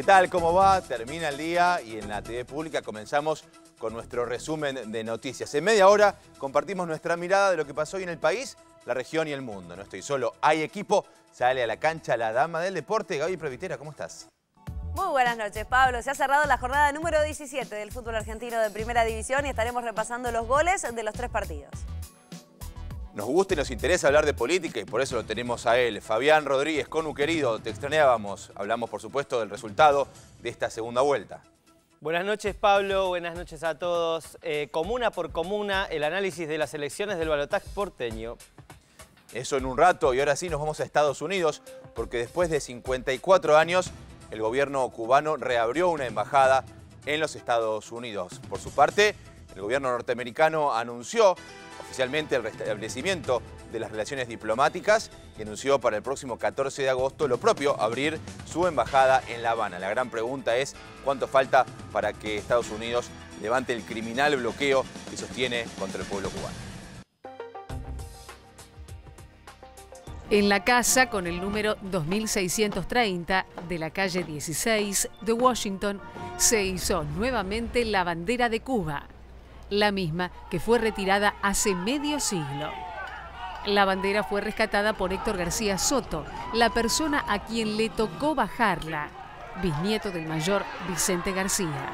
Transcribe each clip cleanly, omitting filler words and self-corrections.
tal? ¿Cómo va? Termina el día y en la TV pública comenzamos con nuestro resumen de noticias. En media hora compartimos nuestra mirada de lo que pasó hoy en el país, la región y el mundo. No estoy solo, hay equipo. Sale a la cancha la dama del deporte, Gaby Previtera. ¿Cómo estás? Muy buenas noches, Pablo. Se ha cerrado la jornada número 17 del fútbol argentino de Primera División y estaremos repasando los goles de los 3 partidos. Nos gusta y nos interesa hablar de política y por eso lo tenemos a él. Fabián Rodríguez, Conu querido, te extrañábamos. Hablamos, por supuesto, del resultado de esta segunda vuelta. Buenas noches, Pablo. Buenas noches a todos. Comuna por comuna, el análisis de las elecciones del balotaje porteño. Eso en un rato y ahora sí nos vamos a Estados Unidos porque después de 54 años el gobierno cubano reabrió una embajada en los Estados Unidos. Por su parte, el gobierno norteamericano anunció oficialmente el restablecimiento de las relaciones diplomáticas y anunció para el próximo 14 de agosto lo propio, abrir su embajada en La Habana. La gran pregunta es cuánto falta para que Estados Unidos levante el criminal bloqueo que sostiene contra el pueblo cubano. En la casa con el número 2630 de la calle 16 de Washington se izó nuevamente la bandera de Cuba, la misma que fue retirada hace medio siglo. La bandera fue rescatada por Héctor García Soto, la persona a quien le tocó bajarla, bisnieto del mayor Vicente García.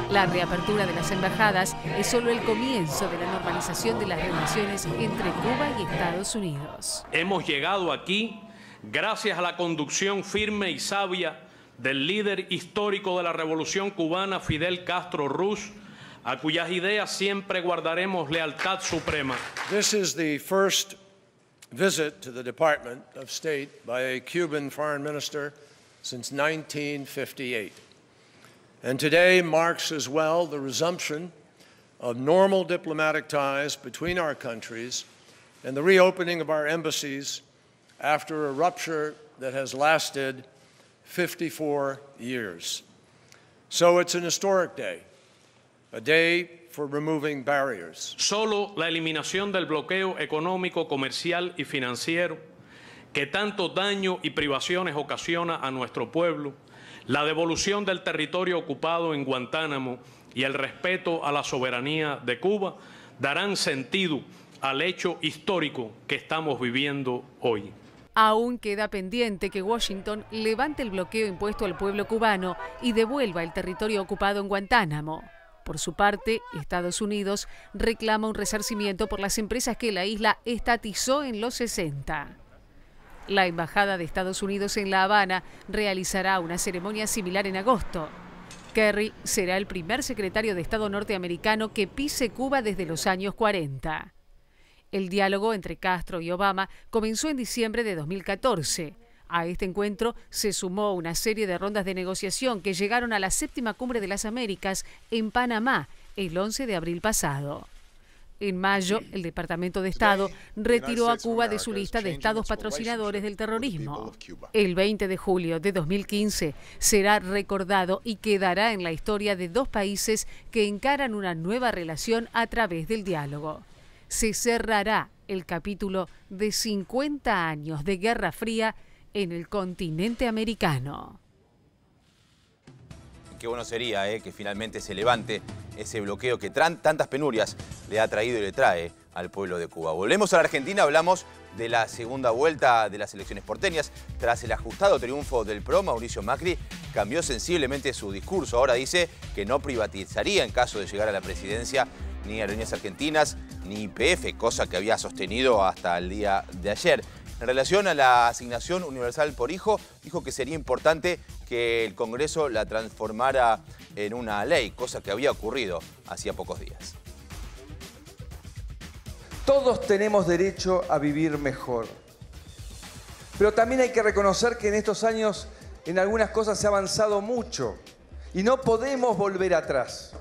La reapertura de las embajadas es solo el comienzo de la normalización de las relaciones entre Cuba y Estados Unidos. Hemos llegado aquí gracias a la conducción firme y sabia del líder histórico de la Revolución Cubana, Fidel Castro Ruz, a cuyas ideas siempre guardaremos lealtad suprema. This is the first visit to the Department of State by a Cuban foreign minister since 1958. And today marks as well the resumption of normal diplomatic ties between our countries and the reopening of our embassies after a rupture that has lasted 54 years. So it's an historic day, a day for removing barriers. Solo la eliminación del bloqueo económico, comercial y financiero que tanto daño y privaciones ocasiona a nuestro pueblo, la devolución del territorio ocupado en Guantánamo y el respeto a la soberanía de Cuba darán sentido al hecho histórico que estamos viviendo hoy. Aún queda pendiente que Washington levante el bloqueo impuesto al pueblo cubano y devuelva el territorio ocupado en Guantánamo. Por su parte, Estados Unidos reclama un resarcimiento por las empresas que la isla estatizó en los 60. La Embajada de Estados Unidos en La Habana realizará una ceremonia similar en agosto. Kerry será el primer secretario de Estado norteamericano que pise Cuba desde los años 40. El diálogo entre Castro y Obama comenzó en diciembre de 2014. A este encuentro se sumó una serie de rondas de negociación que llegaron a la 7ª Cumbre de las Américas en Panamá el 11 de abril pasado. En mayo, el Departamento de Estado retiró a Cuba de su lista de estados patrocinadores del terrorismo. El 20 de julio de 2015 será recordado y quedará en la historia de dos países que encaran una nueva relación a través del diálogo. Se cerrará el capítulo de 50 años de Guerra Fría en el continente americano. Qué bueno sería que finalmente se levante ese bloqueo que tantas penurias le ha traído y le trae al pueblo de Cuba. Volvemos a la Argentina, hablamos de la segunda vuelta de las elecciones porteñas. Tras el ajustado triunfo del PRO, Mauricio Macri cambió sensiblemente su discurso. Ahora dice que no privatizaría en caso de llegar a la presidencia ni Aerolíneas Argentinas ni YPF, cosa que había sostenido hasta el día de ayer. En relación a la asignación universal por hijo, dijo que sería importante que el Congreso la transformara en una ley, cosa que había ocurrido hacía pocos días. Todos tenemos derecho a vivir mejor. Pero también hay que reconocer que en estos años en algunas cosas se ha avanzado mucho y no podemos volver atrás.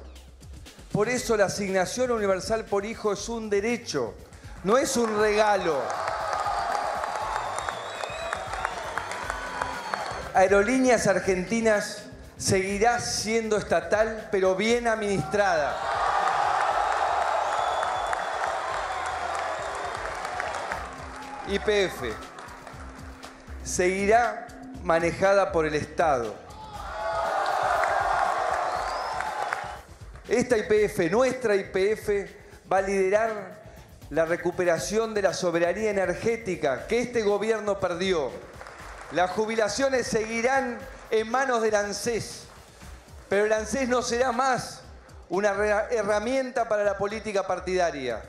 Por eso la asignación universal por hijo es un derecho, no es un regalo. Aerolíneas Argentinas seguirá siendo estatal, pero bien administrada. YPF seguirá manejada por el Estado. Esta YPF, nuestra YPF, va a liderar la recuperación de la soberanía energética que este gobierno perdió. Las jubilaciones seguirán en manos del ANSES, pero el ANSES no será más una herramienta para la política partidaria.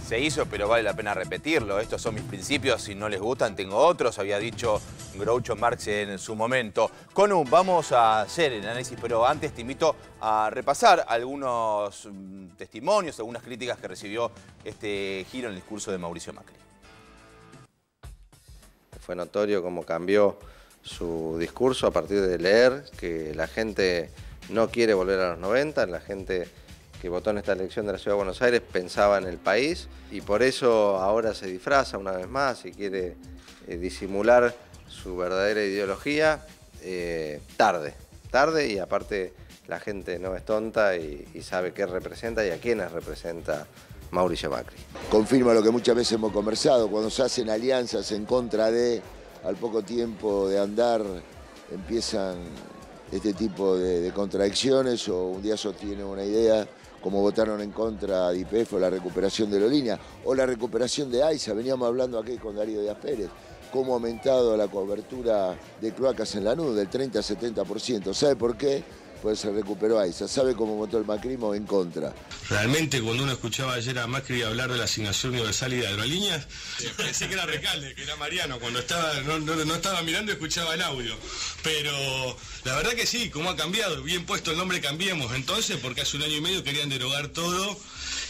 Se hizo, pero vale la pena repetirlo. Estos son mis principios, si no les gustan tengo otros, había dicho Groucho Marx en su momento. Conu, vamos a hacer el análisis, pero antes te invito a repasar algunos testimonios, algunas críticas que recibió este giro en el discurso de Mauricio Macri. Fue notorio cómo cambió su discurso a partir de leer que la gente no quiere volver a los 90, la gente que votó en esta elección de la Ciudad de Buenos Aires pensaba en el país y por eso ahora se disfraza una vez más y quiere disimular su verdadera ideología tarde y aparte la gente no es tonta y sabe qué representa y a quiénes representa Mauricio Macri. Confirma lo que muchas veces hemos conversado, cuando se hacen alianzas en contra de, al poco tiempo de andar empiezan este tipo de contradicciones o un día sostiene una idea como votaron en contra de YPF o la recuperación de Aerolínea o la recuperación de AISA. Veníamos hablando aquí con Darío Díaz Pérez, cómo ha aumentado la cobertura de cloacas en Lanús del 30 al 70%. ¿Sabe por qué? Pues se recuperó AISA. ¿Sabe cómo votó el macrismo? En contra. Realmente cuando uno escuchaba ayer a Macri hablar de la asignación universal y de aerolíneas, pensé que era Recalde, que era Mariano, cuando no estaba mirando escuchaba el audio. Pero la verdad que sí, cómo ha cambiado, bien puesto el nombre Cambiemos entonces, porque hace un año y medio querían derogar todo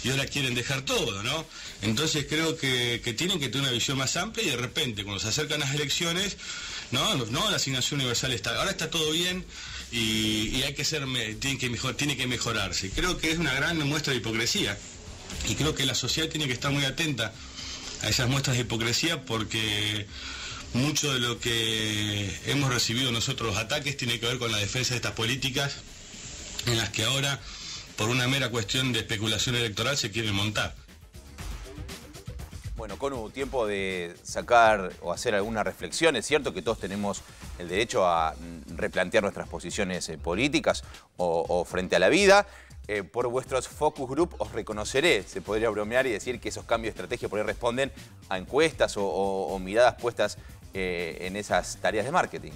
y ahora quieren dejar todo, ¿no? Entonces creo que tienen que tener una visión más amplia y de repente cuando se acercan las elecciones, no, la asignación universal ahora está todo bien. Y hay que tiene que mejorarse. Creo que es una gran muestra de hipocresía y creo que la sociedad tiene que estar muy atenta a esas muestras de hipocresía porque mucho de lo que hemos recibido nosotros los ataques tiene que ver con la defensa de estas políticas en las que ahora por una mera cuestión de especulación electoral se quieren montar. Bueno, Conu, tiempo de sacar o hacer alguna reflexión. Es cierto que todos tenemos el derecho a replantear nuestras posiciones políticas o frente a la vida. Por vuestros focus group os reconoceré, se podría bromear y decir que esos cambios de estrategia por ahí responden a encuestas o miradas puestas en esas tareas de marketing.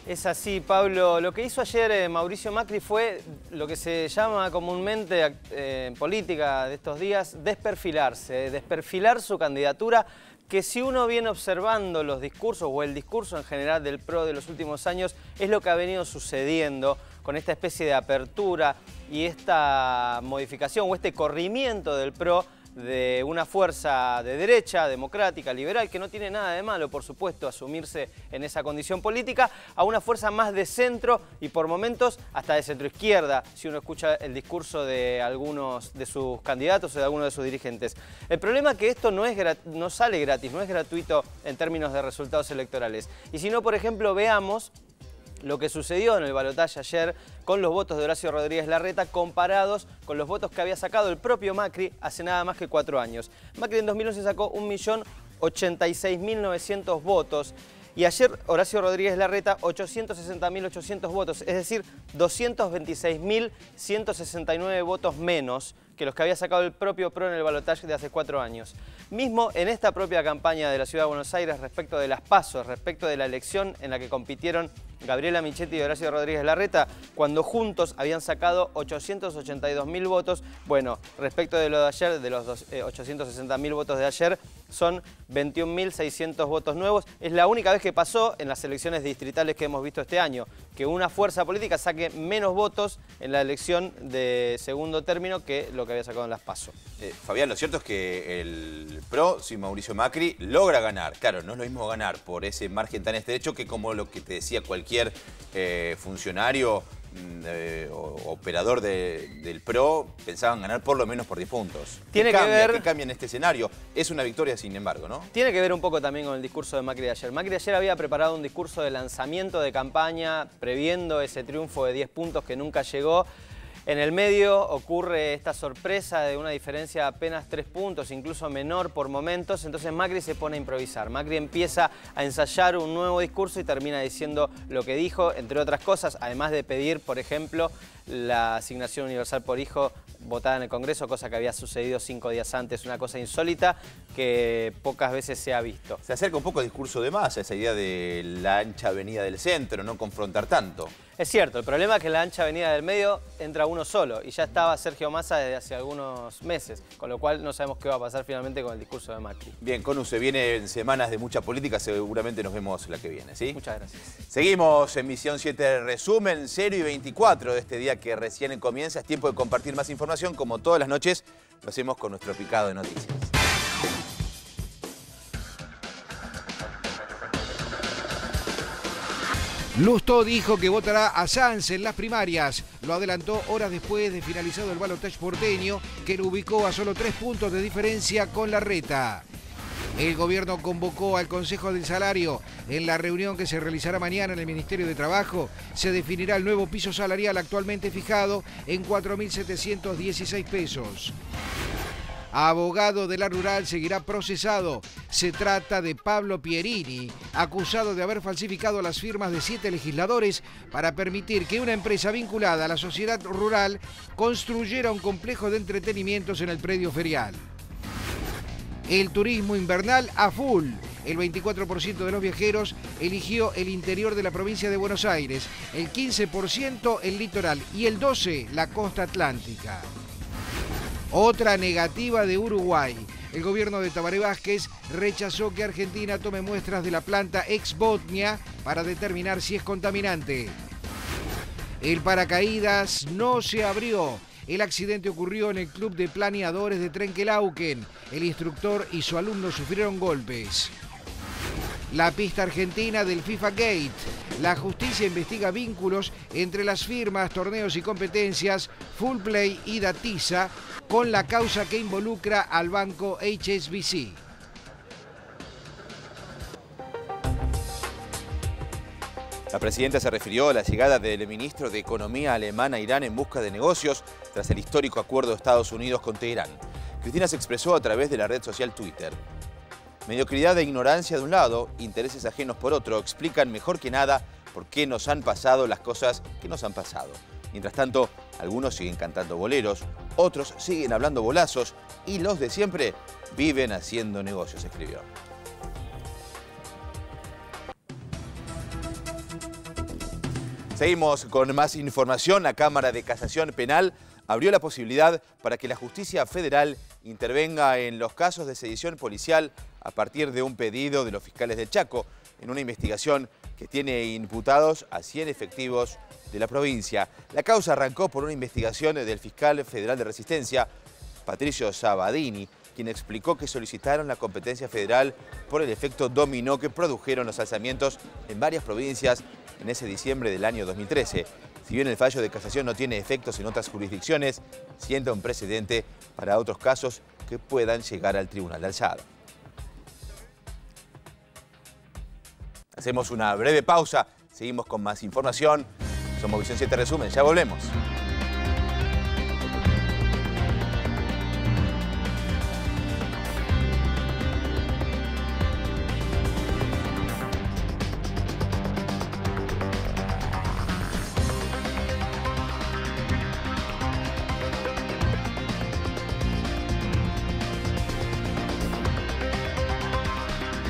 Es así, Pablo. Lo que hizo ayer Mauricio Macri fue lo que se llama comúnmente en política de estos días desperfilarse, desperfilar su candidatura, que si uno viene observando los discursos o el discurso en general del PRO de los últimos años, es lo que ha venido sucediendo con esta especie de apertura y esta modificación o este corrimiento del PRO de una fuerza de derecha, democrática, liberal, que no tiene nada de malo, por supuesto, asumirse en esa condición política, a una fuerza más de centro y por momentos hasta de centroizquierda, si uno escucha el discurso de algunos de sus candidatos o de algunos de sus dirigentes. El problema es que esto no sale gratis, no es gratuito en términos de resultados electorales. Y si no, por ejemplo, veamos lo que sucedió en el balotaje ayer con los votos de Horacio Rodríguez Larreta comparados con los votos que había sacado el propio Macri hace nada más que 4 años. Macri en 2011 sacó 1.086.900 votos y ayer Horacio Rodríguez Larreta 860.800 votos, es decir, 226.169 votos menos que los que había sacado el propio PRO en el balotaje de hace 4 años. Mismo en esta propia campaña de la Ciudad de Buenos Aires respecto de las PASO, respecto de la elección en la que compitieron Gabriela Michetti y Horacio Rodríguez Larreta, cuando juntos habían sacado 882.000 votos. Bueno, respecto de lo de ayer, de los 860.000 votos de ayer, son 21.600 votos nuevos. Es la única vez que pasó en las elecciones distritales que hemos visto este año, que una fuerza política saque menos votos en la elección de segundo término que lo que había sacado en las PASO. Fabián, lo cierto es que el PRO, sin Mauricio Macri, logra ganar. Claro, no es lo mismo ganar por ese margen tan estrecho que como lo que te decía cualquier funcionario o operador del PRO pensaban ganar por lo menos por 10 puntos. ¿Qué cambia en este escenario? Es una victoria, sin embargo, ¿no? Tiene que ver un poco también con el discurso de Macri de ayer. Macri ayer había preparado un discurso de lanzamiento de campaña previendo ese triunfo de 10 puntos que nunca llegó. En el medio ocurre esta sorpresa de una diferencia de apenas 3 puntos, incluso menor por momentos, entonces Macri se pone a improvisar. Macri empieza a ensayar un nuevo discurso y termina diciendo lo que dijo, entre otras cosas, además de pedir, por ejemplo, la asignación universal por hijo votada en el Congreso, cosa que había sucedido 5 días antes, una cosa insólita que pocas veces se ha visto. Se acerca un poco al discurso de Massa, esa idea de la ancha avenida del centro, no confrontar tanto. Es cierto, el problema es que la ancha avenida del medio entra uno solo y ya estaba Sergio Massa desde hace algunos meses, con lo cual no sabemos qué va a pasar finalmente con el discurso de Macri. Bien, Conu, se vienen semanas de mucha política, seguramente nos vemos la que viene, ¿sí? Muchas gracias. Seguimos en Misión 7 Resumen, 0 y 24 de este día que recién comienza. Es tiempo de compartir más información, como todas las noches lo hacemos con nuestro picado de noticias. Lustó dijo que votará a Sanz en las primarias. Lo adelantó horas después de finalizado el balotaje porteño, que lo ubicó a solo 3 puntos de diferencia con Larreta. El gobierno convocó al Consejo del Salario. En la reunión que se realizará mañana en el Ministerio de Trabajo, se definirá el nuevo piso salarial actualmente fijado en 4.716 pesos. Abogado de la Rural seguirá procesado. Se trata de Pablo Pierini, acusado de haber falsificado las firmas de 7 legisladores para permitir que una empresa vinculada a la sociedad rural construyera un complejo de entretenimientos en el predio ferial. El turismo invernal a full. El 24% de los viajeros eligió el interior de la provincia de Buenos Aires, el 15% el litoral y el 12% la costa atlántica. Otra negativa de Uruguay. El gobierno de Tabaré Vázquez rechazó que Argentina tome muestras de la planta ex Botnia para determinar si es contaminante. El paracaídas no se abrió. El accidente ocurrió en el club de planeadores de Trenquelauquen. El instructor y su alumno sufrieron golpes. La pista argentina del FIFA Gate. La justicia investiga vínculos entre las firmas, torneos y competencias Full Play y Datiza con la causa que involucra al banco HSBC. La presidenta se refirió a la llegada del ministro de Economía alemán a Irán en busca de negocios tras el histórico acuerdo de Estados Unidos con Teherán. Cristina se expresó a través de la red social Twitter. Mediocridad e ignorancia de un lado, intereses ajenos por otro, explican mejor que nada por qué nos han pasado las cosas que nos han pasado. Mientras tanto, algunos siguen cantando boleros, otros siguen hablando bolazos y los de siempre viven haciendo negocios, escribió. Seguimos con más información. La Cámara de Casación Penal abrió la posibilidad para que la justicia federal intervenga en los casos de sedición policial a partir de un pedido de los fiscales del Chaco en una investigación que tiene imputados a 100 efectivos de la provincia. La causa arrancó por una investigación del fiscal federal de Resistencia, Patricio Sabadini, quien explicó que solicitaron la competencia federal por el efecto dominó que produjeron los alzamientos en varias provincias en ese diciembre del año 2013. Si bien el fallo de casación no tiene efectos en otras jurisdicciones, sienta un precedente para otros casos que puedan llegar al Tribunal de Alzada. Hacemos una breve pausa, seguimos con más información. Somos Visión 7 Resumen, ya volvemos.